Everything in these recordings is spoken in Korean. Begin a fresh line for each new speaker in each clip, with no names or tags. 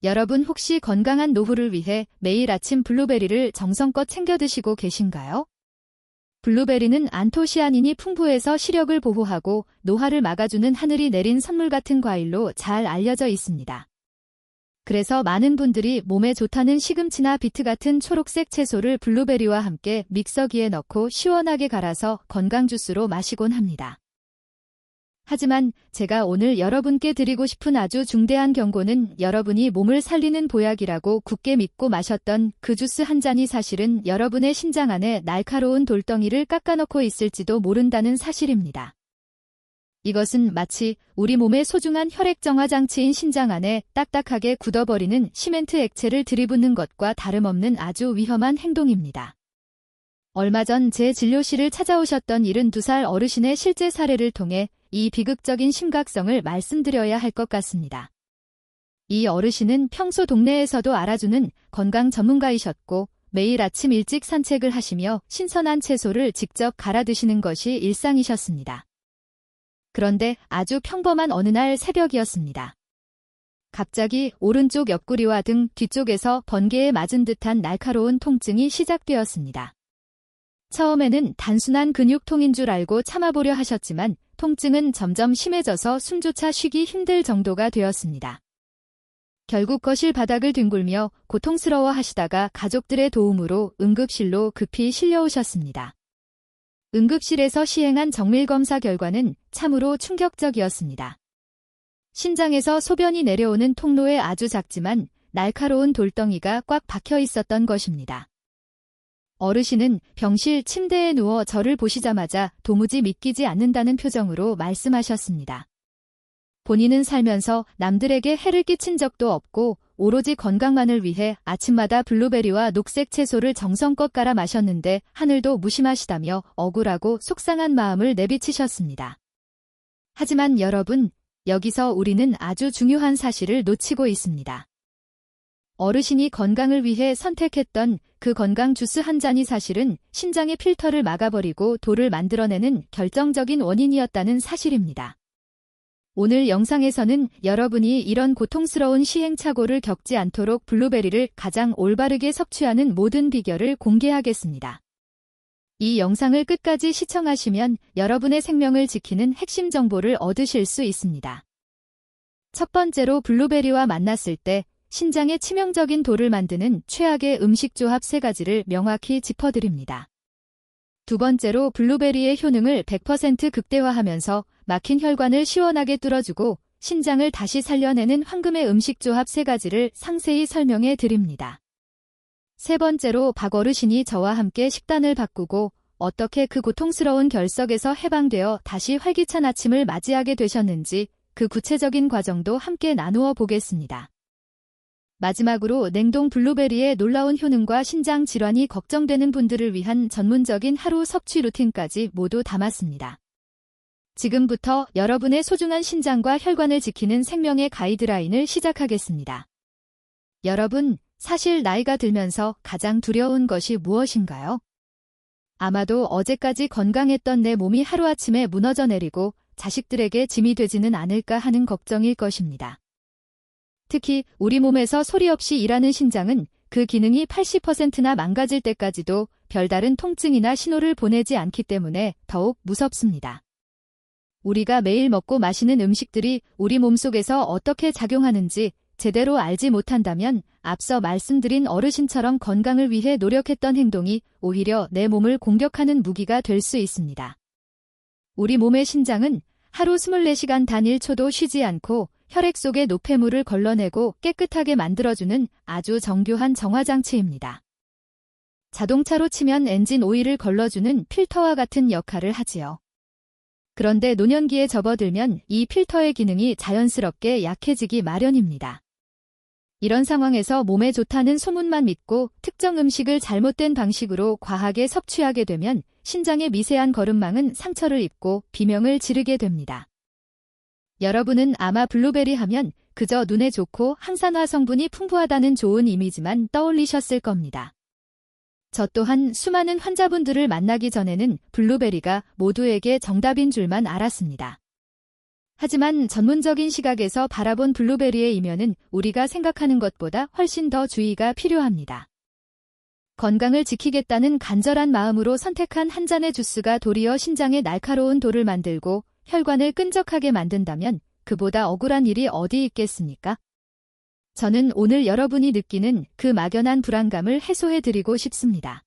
여러분 혹시 건강한 노후를 위해 매일 아침 블루베리를 정성껏 챙겨 드시고 계신가요? 블루베리는 안토시아닌이 풍부해서 시력을 보호하고 노화를 막아주는 하늘이 내린 선물 같은 과일로 잘 알려져 있습니다. 그래서 많은 분들이 몸에 좋다는 시금치나 비트 같은 초록색 채소를 블루베리와 함께 믹서기에 넣고 시원하게 갈아서 건강 주스로 마시곤 합니다. 하지만 제가 오늘 여러분께 드리고 싶은 아주 중대한 경고는 여러분이 몸을 살리는 보약이라고 굳게 믿고 마셨던 그 주스 한 잔이 사실은 여러분의 심장 안에 날카로운 돌덩이를 깎아넣고 있을지도 모른다는 사실입니다. 이것은 마치 우리 몸의 소중한 혈액 정화 장치인 심장 안에 딱딱하게 굳어버리는 시멘트 액체를 들이붓는 것과 다름없는 아주 위험한 행동입니다. 얼마 전 제 진료실을 찾아오셨던 72살 어르신의 실제 사례를 통해 이 비극적인 심각성을 말씀드려야 할 것 같습니다. 이 어르신은 평소 동네에서도 알아주는 건강 전문가이셨고 매일 아침 일찍 산책을 하시며 신선한 채소를 직접 갈아 드시는 것이 일상이셨습니다. 그런데 아주 평범한 어느 날 새벽이었습니다. 갑자기 오른쪽 옆구리와 등 뒤쪽에서 번개에 맞은 듯한 날카로운 통증이 시작되었습니다. 처음에는 단순한 근육통인 줄 알고 참아보려 하셨지만 통증은 점점 심해져서 숨조차 쉬기 힘들 정도가 되었습니다. 결국 거실 바닥을 뒹굴며 고통스러워 하시다가 가족들의 도움으로 응급실로 급히 실려오셨습니다. 응급실에서 시행한 정밀검사 결과는 참으로 충격적이었습니다. 신장에서 소변이 내려오는 통로에 아주 작지만 날카로운 돌덩이가 꽉 박혀 있었던 것입니다. 어르신은 병실 침대에 누워 저를 보시자마자 도무지 믿기지 않는다는 표정으로 말씀하셨습니다. 본인은 살면서 남들에게 해를 끼친 적도 없고 오로지 건강만을 위해 아침마다 블루베리와 녹색 채소를 정성껏 갈아 마셨는데 하늘도 무심하시다며 억울하고 속상한 마음을 내비치셨습니다. 하지만 여러분, 여기서 우리는 아주 중요한 사실을 놓치고 있습니다. 어르신이 건강을 위해 선택했던 그 건강 주스 한 잔이 사실은 신장의 필터를 막아버리고 돌을 만들어내는 결정적인 원인이었다는 사실입니다. 오늘 영상에서는 여러분이 이런 고통스러운 시행착오를 겪지 않도록 블루베리를 가장 올바르게 섭취하는 모든 비결을 공개하겠습니다. 이 영상을 끝까지 시청하시면 여러분의 생명을 지키는 핵심 정보를 얻으실 수 있습니다. 첫 번째로 블루베리와 만났을 때 신장에 치명적인 돌을 만드는 최악의 음식 조합 3가지를 명확히 짚어드립니다. 두 번째로 블루베리의 효능을 100% 극대화하면서 막힌 혈관을 시원하게 뚫어주고 신장을 다시 살려내는 황금의 음식 조합 3가지를 상세히 설명해 드립니다. 세 번째로 박 어르신이 저와 함께 식단을 바꾸고 어떻게 그 고통스러운 결석에서 해방되어 다시 활기찬 아침을 맞이하게 되셨는지 그 구체적인 과정도 함께 나누어 보겠습니다. 마지막으로 냉동 블루베리의 놀라운 효능과 신장 질환이 걱정되는 분들을 위한 전문적인 하루 섭취 루틴까지 모두 담았습니다. 지금부터 여러분의 소중한 신장과 혈관을 지키는 생명의 가이드라인을 시작하겠습니다. 여러분, 사실 나이가 들면서 가장 두려운 것이 무엇인가요? 아마도 어제까지 건강했던 내 몸이 하루아침에 무너져 내리고 자식들에게 짐이 되지는 않을까 하는 걱정일 것입니다. 특히 우리 몸에서 소리 없이 일하는 신장은 그 기능이 80%나 망가질 때까지도 별다른 통증이나 신호를 보내지 않기 때문에 더욱 무섭습니다. 우리가 매일 먹고 마시는 음식들이 우리 몸속에서 어떻게 작용하는지 제대로 알지 못한다면 앞서 말씀드린 어르신처럼 건강을 위해 노력했던 행동이 오히려 내 몸을 공격하는 무기가 될 수 있습니다. 우리 몸의 신장은 하루 24시간 단 1초도 쉬지 않고 혈액 속의 노폐물을 걸러내고 깨끗하게 만들어주는 아주 정교한 정화장치입니다. 자동차로 치면 엔진 오일을 걸러주는 필터와 같은 역할을 하지요. 그런데 노년기에 접어들면 이 필터의 기능이 자연스럽게 약해지기 마련입니다. 이런 상황에서 몸에 좋다는 소문만 믿고 특정 음식을 잘못된 방식으로 과하게 섭취하게 되면 신장의 미세한 거름망은 상처를 입고 비명을 지르게 됩니다. 여러분은 아마 블루베리 하면 그저 눈에 좋고 항산화 성분이 풍부하다는 좋은 이미지만 떠올리셨을 겁니다. 저 또한 수많은 환자분들을 만나기 전에는 블루베리가 모두에게 정답인 줄만 알았습니다. 하지만 전문적인 시각에서 바라본 블루베리의 이면은 우리가 생각하는 것보다 훨씬 더 주의가 필요합니다. 건강을 지키겠다는 간절한 마음으로 선택한 한 잔의 주스가 도리어 신장에 날카로운 돌을 만들고 혈관을 끈적하게 만든다면 그보다 억울한 일이 어디 있겠습니까? 저는 오늘 여러분이 느끼는 그 막연한 불안감을 해소해드리고 싶습니다.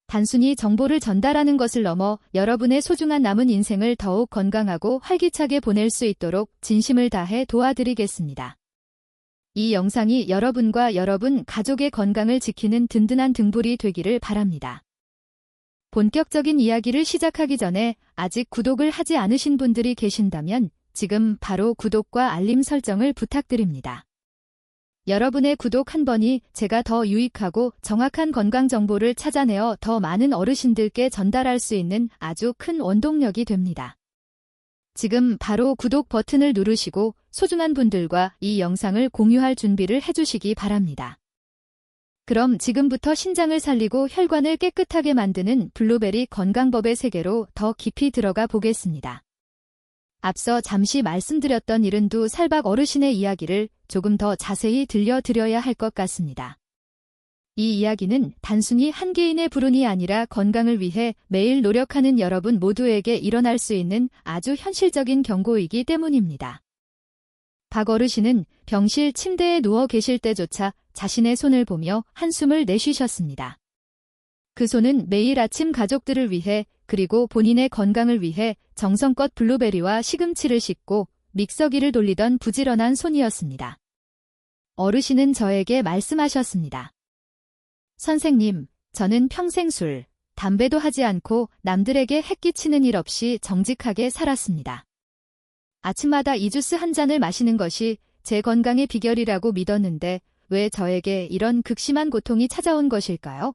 단순히 정보를 전달하는 것을 넘어 여러분의 소중한 남은 인생을 더욱 건강하고 활기차게 보낼 수 있도록 진심을 다해 도와드리겠습니다. 이 영상이 여러분과 여러분 가족의 건강을 지키는 든든한 등불이 되기를 바랍니다. 본격적인 이야기를 시작하기 전에 아직 구독을 하지 않으신 분들이 계신다면 지금 바로 구독과 알림 설정을 부탁드립니다. 여러분의 구독 한 번이 제가 더 유익하고 정확한 건강 정보를 찾아내어 더 많은 어르신들께 전달할 수 있는 아주 큰 원동력이 됩니다. 지금 바로 구독 버튼을 누르시고 소중한 분들과 이 영상을 공유할 준비를 해주시기 바랍니다. 그럼 지금부터 신장을 살리고 혈관을 깨끗하게 만드는 블루베리 건강법의 세계로 더 깊이 들어가 보겠습니다. 앞서 잠시 말씀드렸던 72살박 어르신의 이야기를 조금 더 자세히 들려드려야 할 것 같습니다. 이 이야기는 단순히 한 개인의 불운이 아니라 건강을 위해 매일 노력하는 여러분 모두에게 일어날 수 있는 아주 현실적인 경고이기 때문입니다. 박 어르신은 병실 침대에 누워 계실 때조차 자신의 손을 보며 한숨을 내쉬셨습니다. 그 손은 매일 아침 가족들을 위해 그리고 본인의 건강을 위해 정성껏 블루베리와 시금치를 씻고 믹서기를 돌리던 부지런한 손이었습니다. 어르신은 저에게 말씀하셨습니다. 선생님, 저는 평생 술, 담배도 하지 않고 남들에게 해끼치는 일 없이 정직하게 살았습니다. 아침마다 이 주스 한 잔을 마시는 것이 제 건강의 비결이라고 믿었는데 왜 저에게 이런 극심한 고통이 찾아온 것일까요?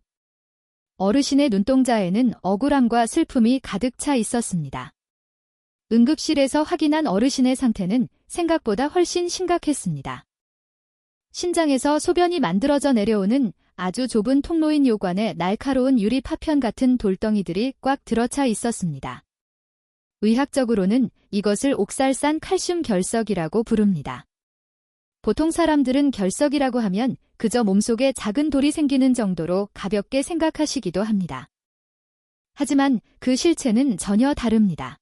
어르신의 눈동자에는 억울함과 슬픔이 가득 차 있었습니다. 응급실에서 확인한 어르신의 상태는 생각보다 훨씬 심각했습니다. 신장에서 소변이 만들어져 내려오는 아주 좁은 통로인 요관에 날카로운 유리 파편 같은 돌덩이들이 꽉 들어차 있었습니다. 의학적으로는 이것을 옥살산 칼슘 결석이라고 부릅니다. 보통 사람들은 결석이라고 하면 그저 몸속에 작은 돌이 생기는 정도로 가볍게 생각하시기도 합니다. 하지만 그 실체는 전혀 다릅니다.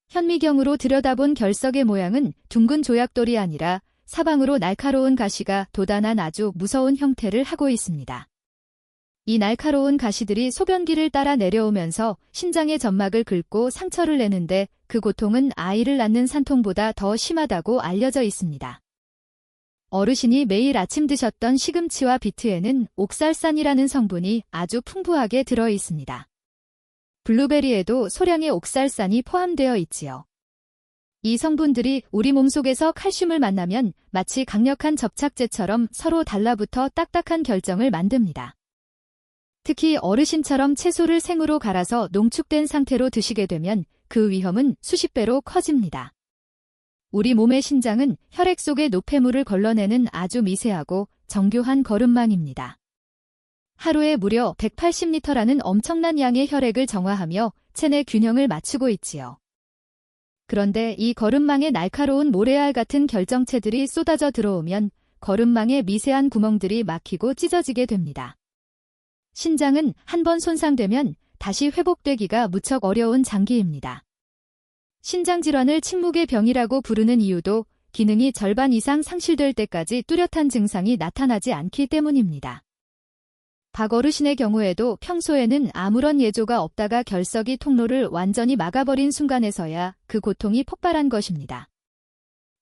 현미경으로 들여다본 결석의 모양은 둥근 조약돌이 아니라 사방으로 날카로운 가시가 돋아난 아주 무서운 형태를 하고 있습니다. 이 날카로운 가시들이 소변기를 따라 내려오면서 신장의 점막을 긁고 상처를 내는데 그 고통은 아이를 낳는 산통보다 더 심하다고 알려져 있습니다. 어르신이 매일 아침 드셨던 시금치와 비트에는 옥살산이라는 성분이 아주 풍부하게 들어 있습니다. 블루베리에도 소량의 옥살산이 포함되어 있지요. 이 성분들이 우리 몸속에서 칼슘을 만나면 마치 강력한 접착제처럼 서로 달라붙어 딱딱한 결정을 만듭니다. 특히 어르신처럼 채소를 생으로 갈아서 농축된 상태로 드시게 되면 그 위험은 수십 배로 커집니다. 우리 몸의 신장은 혈액 속의 노폐물을 걸러내는 아주 미세하고 정교한 거름망입니다. 하루에 무려 180리터라는 엄청난 양의 혈액을 정화하며 체내 균형을 맞추고 있지요. 그런데 이 거름망에 날카로운 모래알 같은 결정체들이 쏟아져 들어오면 거름망의 미세한 구멍들이 막히고 찢어지게 됩니다. 신장은 한번 손상되면 다시 회복되기가 무척 어려운 장기입니다. 신장질환을 침묵의 병이라고 부르는 이유도 기능이 절반 이상 상실될 때까지 뚜렷한 증상이 나타나지 않기 때문입니다. 박 어르신의 경우에도 평소에는 아무런 예조가 없다가 결석이 통로를 완전히 막아버린 순간에서야 그 고통이 폭발한 것입니다.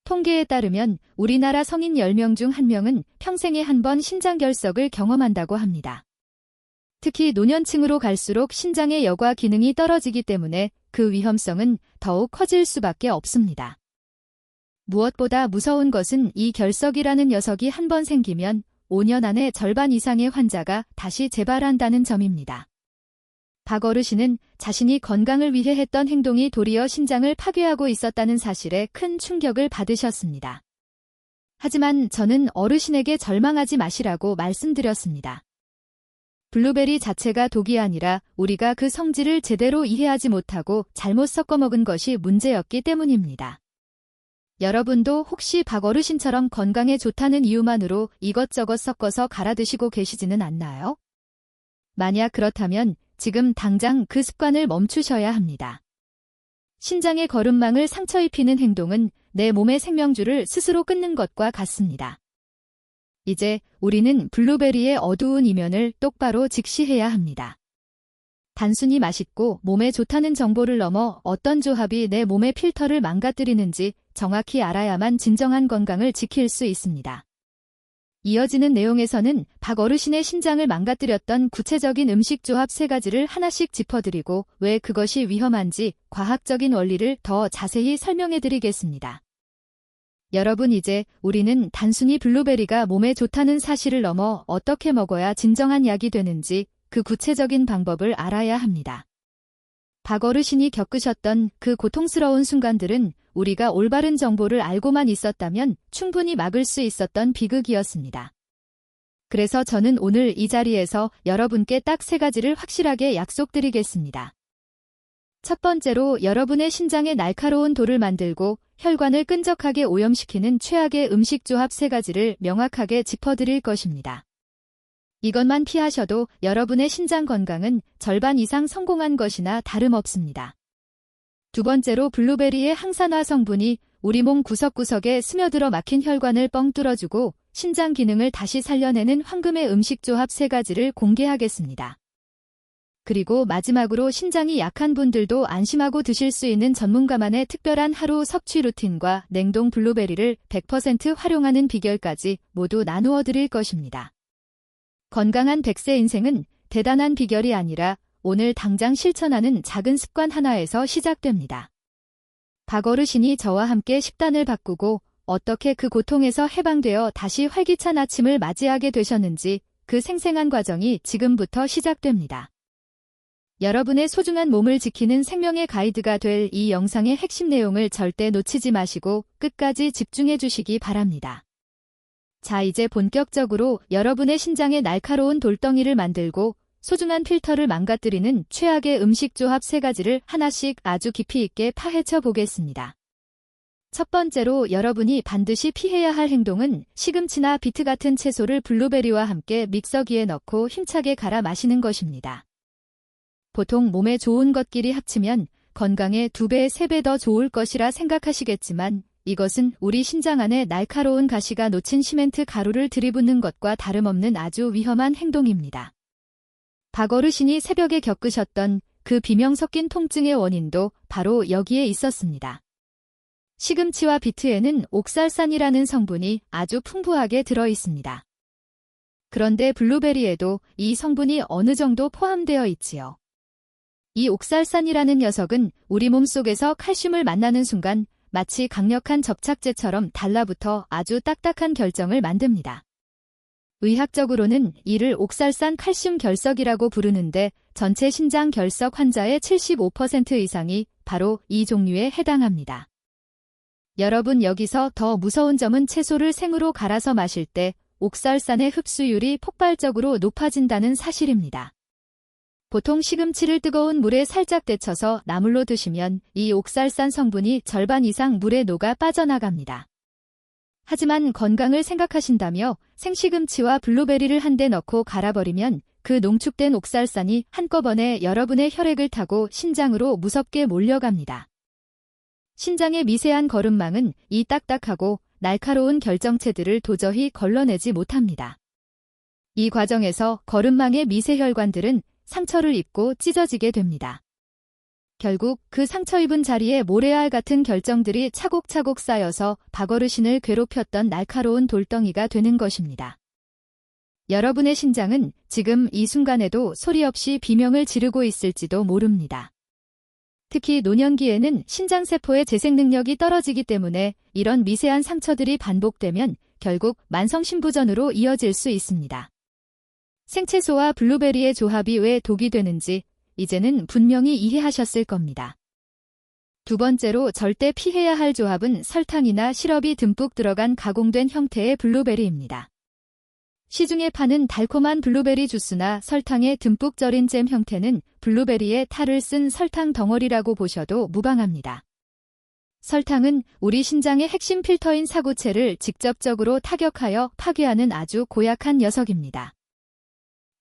통계에 따르면 우리나라 성인 10명 중 1명은 평생에 한 번 신장결석을 경험한다고 합니다. 특히 노년층으로 갈수록 신장의 여과 기능이 떨어지기 때문에 그 위험성은 더욱 커질 수밖에 없습니다. 무엇보다 무서운 것은 이 결석이라는 녀석이 한 번 생기면 5년 안에 절반 이상의 환자가 다시 재발한다는 점입니다. 박 어르신은 자신이 건강을 위해 했던 행동이 도리어 신장을 파괴하고 있었다는 사실에 큰 충격을 받으셨습니다. 하지만 저는 어르신에게 절망하지 마시라고 말씀드렸습니다. 블루베리 자체가 독이 아니라 우리가 그 성질을 제대로 이해하지 못하고 잘못 섞어 먹은 것이 문제였기 때문입니다. 여러분도 혹시 박 어르신처럼 건강에 좋다는 이유만으로 이것저것 섞어서 갈아 드시고 계시지는 않나요? 만약 그렇다면 지금 당장 그 습관을 멈추셔야 합니다. 신장의 거름망을 상처 입히는 행동은 내 몸의 생명줄을 스스로 끊는 것과 같습니다. 이제 우리는 블루베리의 어두운 이면을 똑바로 직시해야 합니다. 단순히 맛있고 몸에 좋다는 정보를 넘어 어떤 조합이 내 몸의 필터를 망가뜨리는지 정확히 알아야만 진정한 건강을 지킬 수 있습니다. 이어지는 내용에서는 박 어르신의 신장을 망가뜨렸던 구체적인 음식 조합 3가지를 하나씩 짚어드리고 왜 그것이 위험한지 과학적인 원리를 더 자세히 설명해드리겠습니다. 여러분, 이제 우리는 단순히 블루베리가 몸에 좋다는 사실을 넘어 어떻게 먹어야 진정한 약이 되는지 그 구체적인 방법을 알아야 합니다. 박 어르신이 겪으셨던 그 고통스러운 순간들은 우리가 올바른 정보를 알고만 있었다면 충분히 막을 수 있었던 비극이었습니다. 그래서 저는 오늘 이 자리에서 여러분께 딱 3가지를 확실하게 약속드리겠습니다. 첫 번째로 여러분의 신장에 날카로운 돌을 만들고 혈관을 끈적하게 오염시키는 최악의 음식 조합 3가지를 명확하게 짚어드릴 것입니다. 이것만 피하셔도 여러분의 신장 건강은 절반 이상 성공한 것이나 다름없습니다. 두 번째로 블루베리의 항산화 성분이 우리 몸 구석구석에 스며들어 막힌 혈관을 뻥 뚫어주고 신장 기능을 다시 살려내는 황금의 음식 조합 3가지를 공개하겠습니다. 그리고 마지막으로 신장이 약한 분들도 안심하고 드실 수 있는 전문가만의 특별한 하루 섭취 루틴과 냉동 블루베리를 100% 활용하는 비결까지 모두 나누어 드릴 것입니다. 건강한 100세 인생은 대단한 비결이 아니라 오늘 당장 실천하는 작은 습관 하나에서 시작됩니다. 박 어르신이 저와 함께 식단을 바꾸고 어떻게 그 고통에서 해방되어 다시 활기찬 아침을 맞이하게 되셨는지 그 생생한 과정이 지금부터 시작됩니다. 여러분의 소중한 몸을 지키는 생명의 가이드가 될 이 영상의 핵심 내용을 절대 놓치지 마시고 끝까지 집중해 주시기 바랍니다. 자, 이제 본격적으로 여러분의 신장에 날카로운 돌덩이를 만들고 소중한 필터를 망가뜨리는 최악의 음식 조합 3가지를 하나씩 아주 깊이 있게 파헤쳐 보겠습니다. 첫 번째로 여러분이 반드시 피해야 할 행동은 시금치나 비트 같은 채소를 블루베리와 함께 믹서기에 넣고 힘차게 갈아 마시는 것입니다. 보통 몸에 좋은 것끼리 합치면 건강에 2배, 3배 더 좋을 것이라 생각하시겠지만 이것은 우리 신장 안에 날카로운 가시가 놓친 시멘트 가루를 들이붓는 것과 다름없는 아주 위험한 행동입니다. 박 어르신이 새벽에 겪으셨던 그 비명 섞인 통증의 원인도 바로 여기에 있었습니다. 시금치와 비트에는 옥살산이라는 성분이 아주 풍부하게 들어 있습니다. 그런데 블루베리에도 이 성분이 어느 정도 포함되어 있지요. 이 옥살산이라는 녀석은 우리 몸속에서 칼슘을 만나는 순간 마치 강력한 접착제처럼 달라붙어 아주 딱딱한 결정을 만듭니다. 의학적으로는 이를 옥살산 칼슘 결석이라고 부르는데 전체 신장 결석 환자의 75% 이상이 바로 이 종류에 해당합니다. 여러분, 여기서 더 무서운 점은 채소를 생으로 갈아서 마실 때 옥살산의 흡수율이 폭발적으로 높아진다는 사실입니다. 보통 시금치를 뜨거운 물에 살짝 데쳐서 나물로 드시면 이 옥살산 성분이 절반 이상 물에 녹아 빠져나갑니다. 하지만 건강을 생각하신다며 생시금치와 블루베리를 한데 넣고 갈아버리면 그 농축된 옥살산이 한꺼번에 여러분의 혈액을 타고 신장으로 무섭게 몰려갑니다. 신장의 미세한 거름망은 이 딱딱하고 날카로운 결정체들을 도저히 걸러내지 못합니다. 이 과정에서 거름망의 미세혈관들은 상처를 입고 찢어지게 됩니다. 결국 그 상처 입은 자리에 모래알 같은 결정들이 차곡차곡 쌓여서 박 어르신을 괴롭혔던 날카로운 돌덩이가 되는 것입니다. 여러분의 신장은 지금 이 순간에도 소리 없이 비명을 지르고 있을지도 모릅니다. 특히 노년기에는 신장세포의 재생 능력이 떨어지기 때문에 이런 미세한 상처들이 반복되면 결국 만성신부전으로 이어질 수 있습니다. 생채소와 블루베리의 조합이 왜 독이 되는지 이제는 분명히 이해하셨을 겁니다. 두 번째로 절대 피해야 할 조합은 설탕이나 시럽이 듬뿍 들어간 가공된 형태의 블루베리입니다. 시중에 파는 달콤한 블루베리 주스나 설탕에 듬뿍 절인 잼 형태는 블루베리에 탈을 쓴 설탕 덩어리라고 보셔도 무방합니다. 설탕은 우리 신장의 핵심 필터인 사구체를 직접적으로 타격하여 파괴하는 아주 고약한 녀석입니다.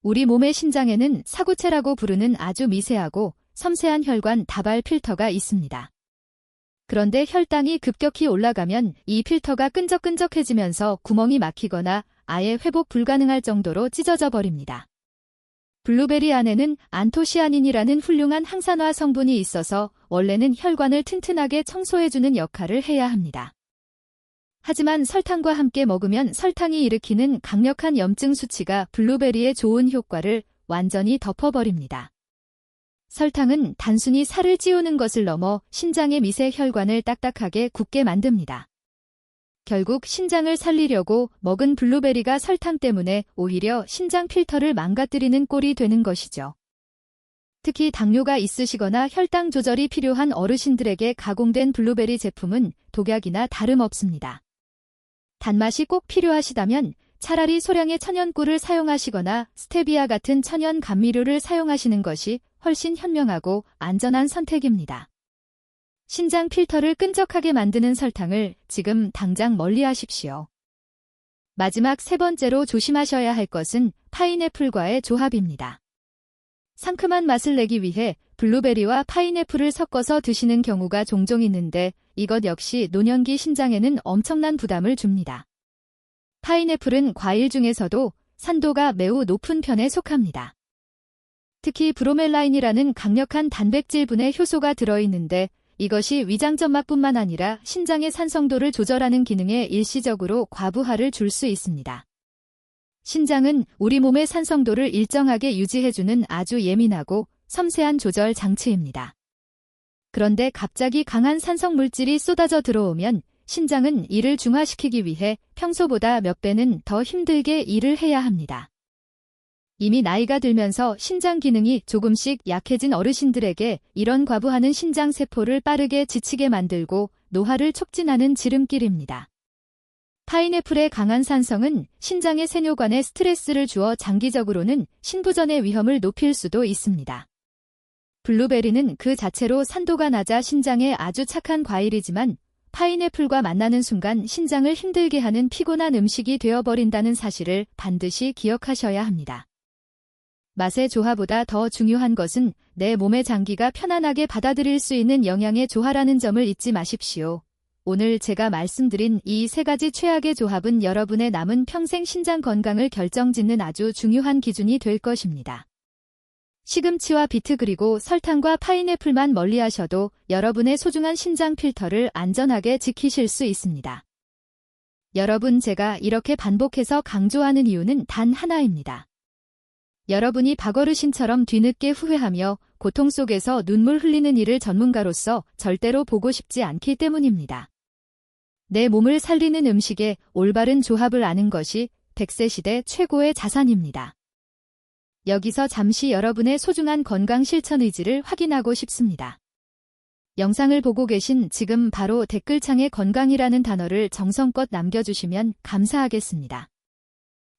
우리 몸의 신장에는 사구체라고 부르는 아주 미세하고 섬세한 혈관 다발 필터가 있습니다. 그런데 혈당이 급격히 올라가면 이 필터가 끈적끈적해지면서 구멍이 막히거나 아예 회복 불가능할 정도로 찢어져 버립니다. 블루베리 안에는 안토시아닌이라는 훌륭한 항산화 성분이 있어서 원래는 혈관을 튼튼하게 청소해주는 역할을 해야 합니다. 하지만 설탕과 함께 먹으면 설탕이 일으키는 강력한 염증 수치가 블루베리의 좋은 효과를 완전히 덮어버립니다. 설탕은 단순히 살을 찌우는 것을 넘어 신장의 미세 혈관을 딱딱하게 굳게 만듭니다. 결국 신장을 살리려고 먹은 블루베리가 설탕 때문에 오히려 신장 필터를 망가뜨리는 꼴이 되는 것이죠. 특히 당뇨가 있으시거나 혈당 조절이 필요한 어르신들에게 가공된 블루베리 제품은 독약이나 다름없습니다. 단맛이 꼭 필요하시다면 차라리 소량의 천연꿀을 사용하시거나 스테비아 같은 천연 감미료를 사용하시는 것이 훨씬 현명하고 안전한 선택입니다. 신장 필터를 끈적하게 만드는 설탕을 지금 당장 멀리하십시오. 마지막 세 번째로 조심하셔야 할 것은 파인애플과의 조합입니다. 상큼한 맛을 내기 위해 블루베리와 파인애플을 섞어서 드시는 경우가 종종 있는데 이것 역시 노년기 신장에는 엄청난 부담을 줍니다. 파인애플은 과일 중에서도 산도가 매우 높은 편에 속합니다. 특히 브로멜라인이라는 강력한 단백질분의 효소가 들어있는데 이것이 위장점막뿐만 아니라 신장의 산성도를 조절하는 기능에 일시적으로 과부하를 줄 수 있습니다. 신장은 우리 몸의 산성도를 일정하게 유지해주는 아주 예민하고 섬세한 조절 장치입니다. 그런데 갑자기 강한 산성 물질이 쏟아져 들어오면 신장은 이를 중화시키기 위해 평소보다 몇 배는 더 힘들게 일을 해야 합니다. 이미 나이가 들면서 신장 기능이 조금씩 약해진 어르신들에게 이런 과부하는 신장 세포를 빠르게 지치게 만들고 노화를 촉진하는 지름길입니다. 파인애플의 강한 산성은 신장의 세뇨관에 스트레스를 주어 장기적으로는 신부전의 위험을 높일 수도 있습니다. 블루베리는 그 자체로 산도가 낮아 신장에 아주 착한 과일이지만 파인애플과 만나는 순간 신장을 힘들게 하는 피곤한 음식이 되어버린다는 사실을 반드시 기억하셔야 합니다. 맛의 조화보다 더 중요한 것은 내 몸의 장기가 편안하게 받아들일 수 있는 영양의 조화라는 점을 잊지 마십시오. 오늘 제가 말씀드린 이 세 가지 최악의 조합은 여러분의 남은 평생 신장 건강을 결정짓는 아주 중요한 기준이 될 것입니다. 시금치와 비트 그리고 설탕과 파인애플만 멀리하셔도 여러분의 소중한 신장 필터를 안전하게 지키실 수 있습니다. 여러분, 제가 이렇게 반복해서 강조하는 이유는 단 하나입니다. 여러분이 박어르신처럼 뒤늦게 후회하며 고통 속에서 눈물 흘리는 일을 전문가로서 절대로 보고 싶지 않기 때문입니다. 내 몸을 살리는 음식의 올바른 조합을 아는 것이 100세 시대 최고의 자산입니다. 여기서 잠시 여러분의 소중한 건강 실천 의지를 확인하고 싶습니다. 영상을 보고 계신 지금 바로 댓글창에 건강이라는 단어를 정성껏 남겨주시면 감사하겠습니다.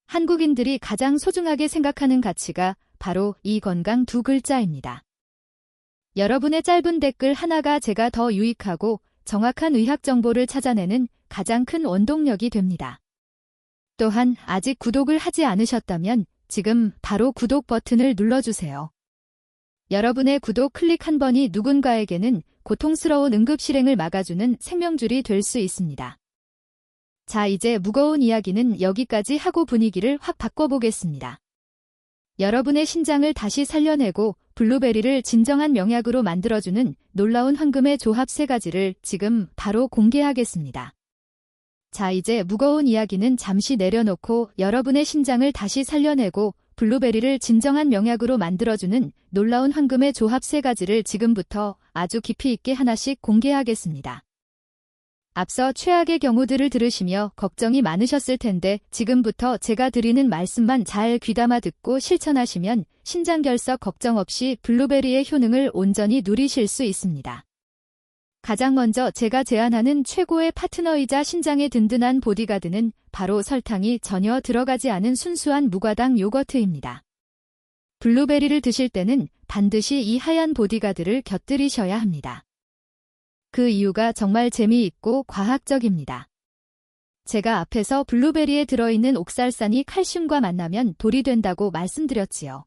한국인들이 가장 소중하게 생각하는 가치가 바로 이 건강 두 글자입니다. 여러분의 짧은 댓글 하나가 제가 더 유익하고 정확한 의학 정보를 찾아내는 가장 큰 원동력이 됩니다. 또한 아직 구독을 하지 않으셨다면 지금 바로 구독 버튼을 눌러주세요. 여러분의 구독 클릭 한 번이 누군가에게는 고통스러운 응급실행을 막아주는 생명줄이 될 수 있습니다. 자, 이제 무거운 이야기는 여기까지 하고 분위기를 확 바꿔보겠습니다. 여러분의 신장을 다시 살려내고 블루베리를 진정한 명약으로 만들어주는 놀라운 황금의 조합 3가지를 지금 바로 공개하겠습니다. 자, 이제 무거운 이야기는 잠시 내려놓고 여러분의 신장을 다시 살려내고 블루베리를 진정한 명약으로 만들어주는 놀라운 황금의 조합 3가지를 지금부터 아주 깊이 있게 하나씩 공개하겠습니다. 앞서 최악의 경우들을 들으시며 걱정이 많으셨을 텐데 지금부터 제가 드리는 말씀만 잘 귀담아 듣고 실천하시면 신장결석 걱정 없이 블루베리의 효능을 온전히 누리실 수 있습니다. 가장 먼저 제가 제안하는 최고의 파트너이자 신장의 든든한 보디가드는 바로 설탕이 전혀 들어가지 않은 순수한 무과당 요거트입니다. 블루베리를 드실 때는 반드시 이 하얀 보디가드를 곁들이셔야 합니다. 그 이유가 정말 재미있고 과학적입니다. 제가 앞에서 블루베리에 들어있는 옥살산이 칼슘과 만나면 돌이 된다고 말씀드렸지요.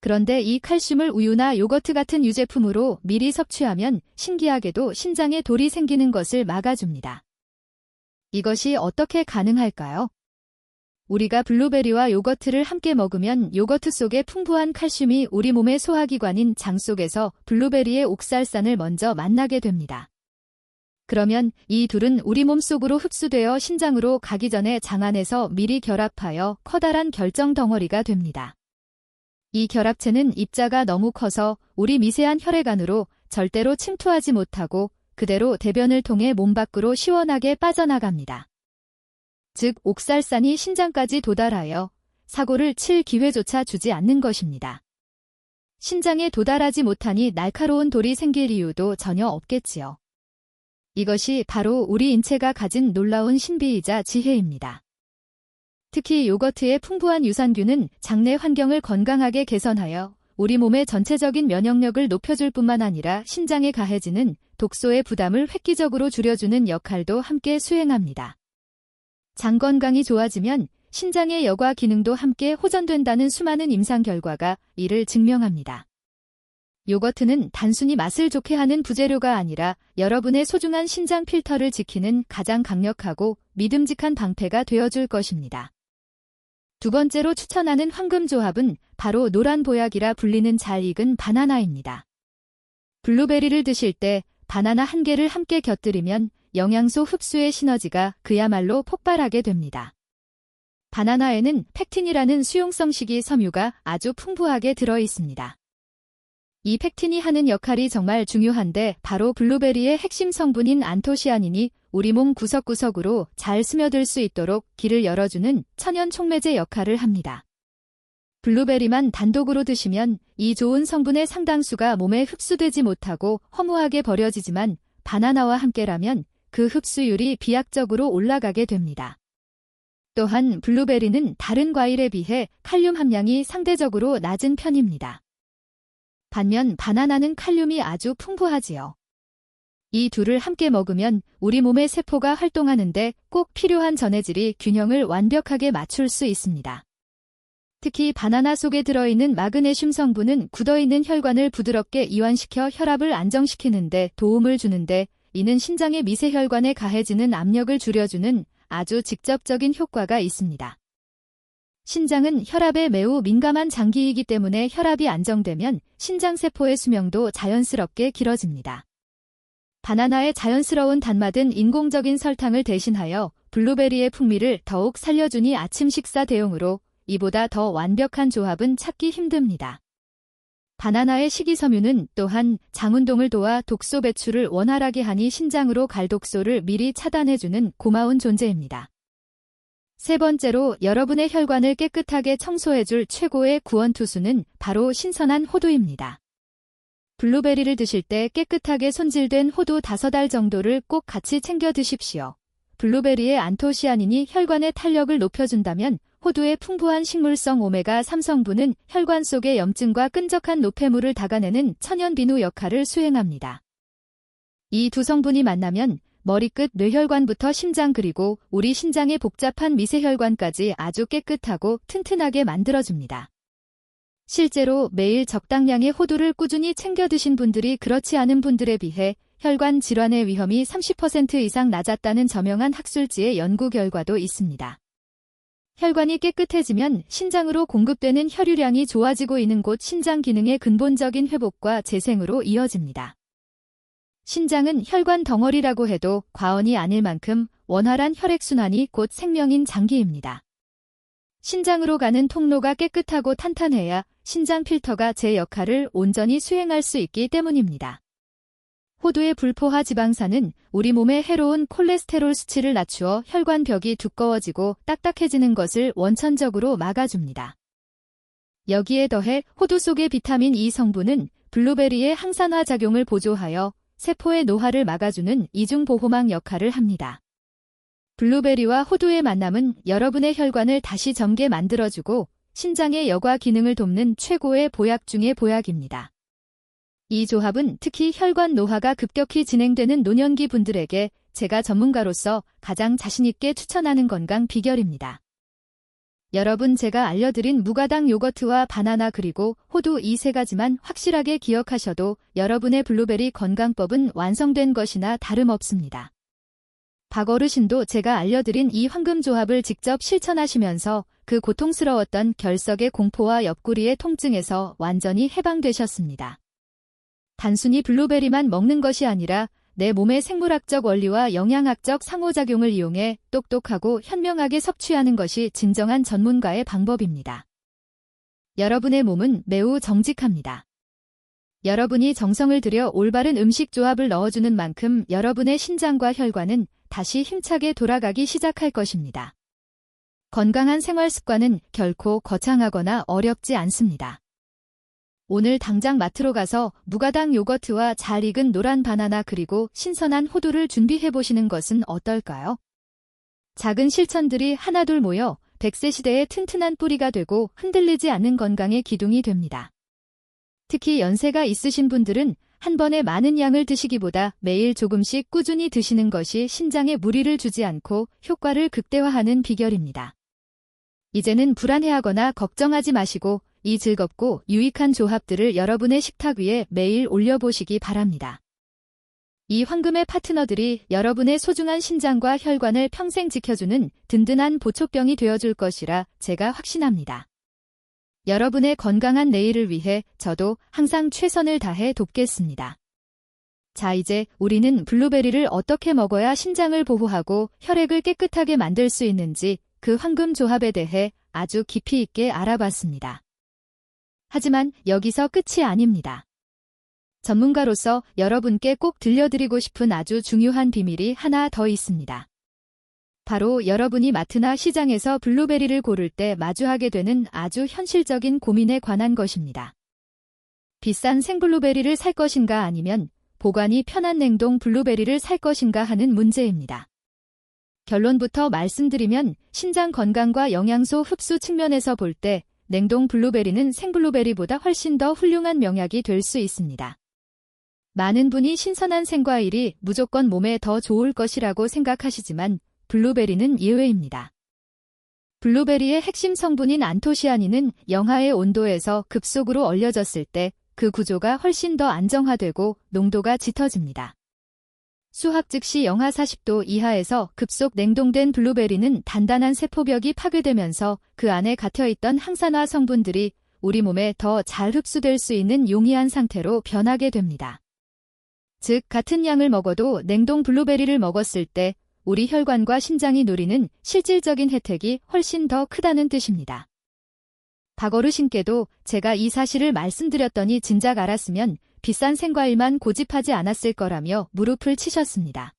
그런데 이 칼슘을 우유나 요거트 같은 유제품으로 미리 섭취하면 신기하게도 신장에 돌이 생기는 것을 막아줍니다. 이것이 어떻게 가능할까요? 우리가 블루베리와 요거트를 함께 먹으면 요거트 속에 풍부한 칼슘이 우리 몸의 소화기관인 장 속에서 블루베리의 옥살산을 먼저 만나게 됩니다. 그러면 이 둘은 우리 몸 속으로 흡수되어 신장으로 가기 전에 장 안에서 미리 결합하여 커다란 결정 덩어리가 됩니다. 이 결합체는 입자가 너무 커서 우리 미세한 혈액 안으로 절대로 침투하지 못하고 그대로 대변을 통해 몸 밖으로 시원하게 빠져나갑니다. 즉, 옥살산이 신장까지 도달하여 사고를 칠 기회조차 주지 않는 것입니다. 신장에 도달하지 못하니 날카로운 돌이 생길 이유도 전혀 없겠지요. 이것이 바로 우리 인체가 가진 놀라운 신비이자 지혜입니다. 특히 요거트의 풍부한 유산균은 장내 환경을 건강하게 개선하여 우리 몸의 전체적인 면역력을 높여줄 뿐만 아니라 신장에 가해지는 독소의 부담을 획기적으로 줄여주는 역할도 함께 수행합니다. 장 건강이 좋아지면 신장의 여과 기능도 함께 호전된다는 수많은 임상 결과가 이를 증명합니다. 요거트는 단순히 맛을 좋게 하는 부재료가 아니라 여러분의 소중한 신장 필터를 지키는 가장 강력하고 믿음직한 방패가 되어줄 것입니다. 두 번째로 추천하는 황금 조합은 바로 노란 보약이라 불리는 잘 익은 바나나입니다. 블루베리를 드실 때 바나나 한 개를 함께 곁들이면 영양소 흡수의 시너지가 그야말로 폭발하게 됩니다. 바나나에는 펙틴이라는 수용성 식이섬유가 아주 풍부하게 들어 있습니다. 이 펙틴이 하는 역할이 정말 중요한데 바로 블루베리의 핵심 성분인 안토시아닌이 우리 몸 구석구석으로 잘 스며들 수 있도록 길을 열어주는 천연 촉매제 역할을 합니다. 블루베리만 단독으로 드시면 이 좋은 성분의 상당수가 몸에 흡수되지 못하고 허무하게 버려지지만 바나나와 함께라면 그 흡수율이 비약적으로 올라가게 됩니다. 또한 블루베리는 다른 과일에 비해 칼륨 함량이 상대적으로 낮은 편입니다. 반면 바나나는 칼륨이 아주 풍부하지요. 이 둘을 함께 먹으면 우리 몸의 세포가 활동하는데 꼭 필요한 전해질이 균형을 완벽하게 맞출 수 있습니다. 특히 바나나 속에 들어있는 마그네슘 성분은 굳어있는 혈관을 부드럽게 이완시켜 혈압을 안정시키는 데 도움을 주는데 이는 신장의 미세혈관에 가해지는 압력을 줄여주는 아주 직접적인 효과가 있습니다. 신장은 혈압에 매우 민감한 장기이기 때문에 혈압이 안정되면 신장세포의 수명도 자연스럽게 길어집니다. 바나나의 자연스러운 단맛은 인공적인 설탕을 대신하여 블루베리의 풍미를 더욱 살려주니 아침 식사 대용으로 이보다 더 완벽한 조합은 찾기 힘듭니다. 바나나의 식이섬유는 또한 장운동을 도와 독소 배출을 원활하게 하니 신장으로 갈 독소를 미리 차단해주는 고마운 존재입니다. 세 번째로 여러분의 혈관을 깨끗하게 청소해줄 최고의 구원투수는 바로 신선한 호두입니다. 블루베리를 드실 때 깨끗하게 손질된 호두 5알 정도를 꼭 같이 챙겨 드십시오. 블루베리의 안토시아닌이 혈관의 탄력을 높여준다면 호두의 풍부한 식물성 오메가3 성분은 혈관 속의 염증과 끈적한 노폐물을 닦아내는 천연 비누 역할을 수행합니다. 이 두 성분이 만나면 머리끝 뇌혈관부터 심장 그리고 우리 신장의 복잡한 미세혈관까지 아주 깨끗하고 튼튼하게 만들어줍니다. 실제로 매일 적당량의 호두를 꾸준히 챙겨 드신 분들이 그렇지 않은 분들에 비해 혈관 질환의 위험이 30% 이상 낮았다는 저명한 학술지의 연구 결과도 있습니다. 혈관이 깨끗해지면 신장으로 공급되는 혈유량이 좋아지고 이는 곧 신장 기능의 근본적인 회복과 재생으로 이어집니다. 신장은 혈관 덩어리라고 해도 과언이 아닐 만큼 원활한 혈액순환이 곧 생명인 장기입니다. 신장으로 가는 통로가 깨끗하고 탄탄해야 신장 필터가 제 역할을 온전히 수행할 수 있기 때문입니다. 호두의 불포화 지방산은 우리 몸에 해로운 콜레스테롤 수치를 낮추어 혈관벽이 두꺼워지고 딱딱해지는 것을 원천적으로 막아줍니다. 여기에 더해 호두 속의 비타민 E 성분은 블루베리의 항산화 작용을 보조하여 세포의 노화를 막아주는 이중보호막 역할을 합니다. 블루베리와 호두의 만남은 여러분의 혈관을 다시 젊게 만들어주고 신장의 여과 기능을 돕는 최고의 보약 중의 보약입니다. 이 조합은 특히 혈관 노화가 급격히 진행되는 노년기 분들에게 제가 전문가로서 가장 자신있게 추천하는 건강 비결입니다. 여러분, 제가 알려드린 무가당 요거트와 바나나 그리고 호두 이 세 가지만 확실하게 기억하셔도 여러분의 블루베리 건강법은 완성된 것이나 다름없습니다. 박어르신도 제가 알려드린 이 황금 조합을 직접 실천하시면서 그 고통스러웠던 결석의 공포와 옆구리의 통증에서 완전히 해방되셨습니다. 단순히 블루베리만 먹는 것이 아니라 내 몸의 생물학적 원리와 영양학적 상호작용을 이용해 똑똑하고 현명하게 섭취하는 것이 진정한 전문가의 방법입니다. 여러분의 몸은 매우 정직합니다. 여러분이 정성을 들여 올바른 음식 조합을 넣어주는 만큼 여러분의 신장과 혈관은 다시 힘차게 돌아가기 시작할 것입니다. 건강한 생활 습관은 결코 거창하거나 어렵지 않습니다. 오늘 당장 마트로 가서 무가당 요거트와 잘 익은 노란 바나나 그리고 신선한 호두를 준비해보시는 것은 어떨까요? 작은 실천들이 하나둘 모여 100세 시대의 튼튼한 뿌리가 되고 흔들리지 않는 건강의 기둥이 됩니다. 특히 연세가 있으신 분들은 한 번에 많은 양을 드시기보다 매일 조금씩 꾸준히 드시는 것이 신장에 무리를 주지 않고 효과를 극대화하는 비결입니다. 이제는 불안해하거나 걱정하지 마시고 이 즐겁고 유익한 조합들을 여러분의 식탁 위에 매일 올려보시기 바랍니다. 이 황금의 파트너들이 여러분의 소중한 신장과 혈관을 평생 지켜주는 든든한 보초병이 되어줄 것이라 제가 확신합니다. 여러분의 건강한 내일을 위해 저도 항상 최선을 다해 돕겠습니다. 자, 이제 우리는 블루베리를 어떻게 먹어야 신장을 보호하고 혈액을 깨끗하게 만들 수 있는지 그 황금 조합에 대해 아주 깊이 있게 알아봤습니다. 하지만 여기서 끝이 아닙니다. 전문가로서 여러분께 꼭 들려드리고 싶은 아주 중요한 비밀이 하나 더 있습니다. 바로 여러분이 마트나 시장에서 블루베리를 고를 때 마주하게 되는 아주 현실적인 고민에 관한 것입니다. 비싼 생블루베리를 살 것인가 아니면 보관이 편한 냉동 블루베리를 살 것인가 하는 문제입니다. 결론부터 말씀드리면 신장 건강과 영양소 흡수 측면에서 볼 때 냉동 블루베리는 생블루베리보다 훨씬 더 훌륭한 명약이 될 수 있습니다. 많은 분이 신선한 생과일이 무조건 몸에 더 좋을 것이라고 생각하시지만 블루베리는 예외입니다. 블루베리의 핵심 성분인 안토시아닌은 영하의 온도에서 급속으로 얼려졌을 때 그 구조가 훨씬 더 안정화되고 농도가 짙어집니다. 수확 즉시 영하 40도 이하에서 급속 냉동된 블루베리는 단단한 세포벽이 파괴되면서 그 안에 갇혀있던 항산화 성분들이 우리 몸에 더 잘 흡수될 수 있는 용이한 상태로 변하게 됩니다. 즉, 같은 양을 먹어도 냉동 블루베리를 먹었을 때 우리 혈관과 신장이 누리는 실질적인 혜택이 훨씬 더 크다는 뜻입니다. 박어르신께도 제가 이 사실을 말씀드렸더니 진작 알았으면 비싼 생과일만 고집하지 않았을 거라며 무릎을 치셨습니다.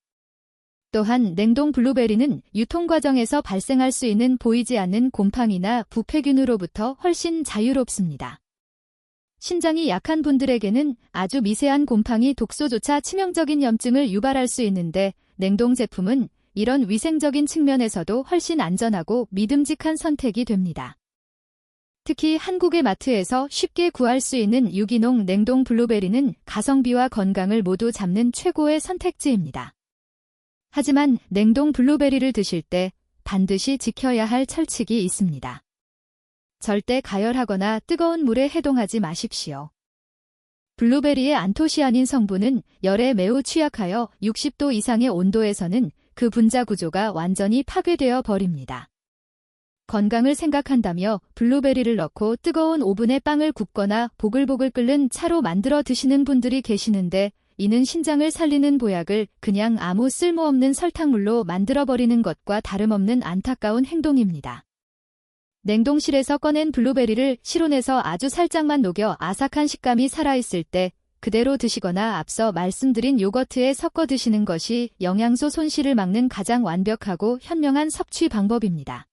또한 냉동 블루베리는 유통 과정에서 발생할 수 있는 보이지 않는 곰팡이나 부패균으로부터 훨씬 자유롭습니다. 신장이 약한 분들에게는 아주 미세한 곰팡이 독소조차 치명적인 염증을 유발할 수 있는데 냉동 제품은 이런 위생적인 측면에서도 훨씬 안전하고 믿음직한 선택이 됩니다. 특히 한국의 마트에서 쉽게 구할 수 있는 유기농 냉동 블루베리는 가성비와 건강을 모두 잡는 최고의 선택지입니다. 하지만 냉동 블루베리를 드실 때 반드시 지켜야 할 철칙이 있습니다. 절대 가열하거나 뜨거운 물에 해동하지 마십시오. 블루베리의 안토시아닌 성분은 열에 매우 취약하여 60도 이상의 온도에서는 그 분자 구조가 완전히 파괴되어 버립니다. 건강을 생각한다며 블루베리를 넣고 뜨거운 오븐에 빵을 굽거나 보글보글 끓는 차로 만들어 드시는 분들이 계시는데 이는 신장을 살리는 보약을 그냥 아무 쓸모없는 설탕물로 만들어버리는 것과 다름없는 안타까운 행동입니다. 냉동실에서 꺼낸 블루베리를 실온에서 아주 살짝만 녹여 아삭한 식감이 살아있을 때 그대로 드시거나 앞서 말씀드린 요거트에 섞어 드시는 것이 영양소 손실을 막는 가장 완벽하고 현명한 섭취 방법입니다.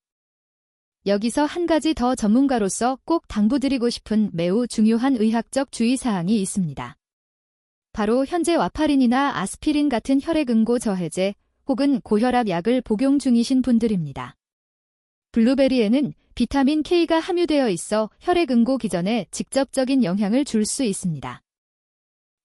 여기서 한 가지 더 전문가로서 꼭 당부드리고 싶은 매우 중요한 의학적 주의사항이 있습니다. 바로 현재 와파린이나 아스피린 같은 혈액응고 저해제 혹은 고혈압 약을 복용 중이신 분들입니다. 블루베리에는 비타민 K가 함유되어 있어 혈액응고 기전에 직접적인 영향을 줄 수 있습니다.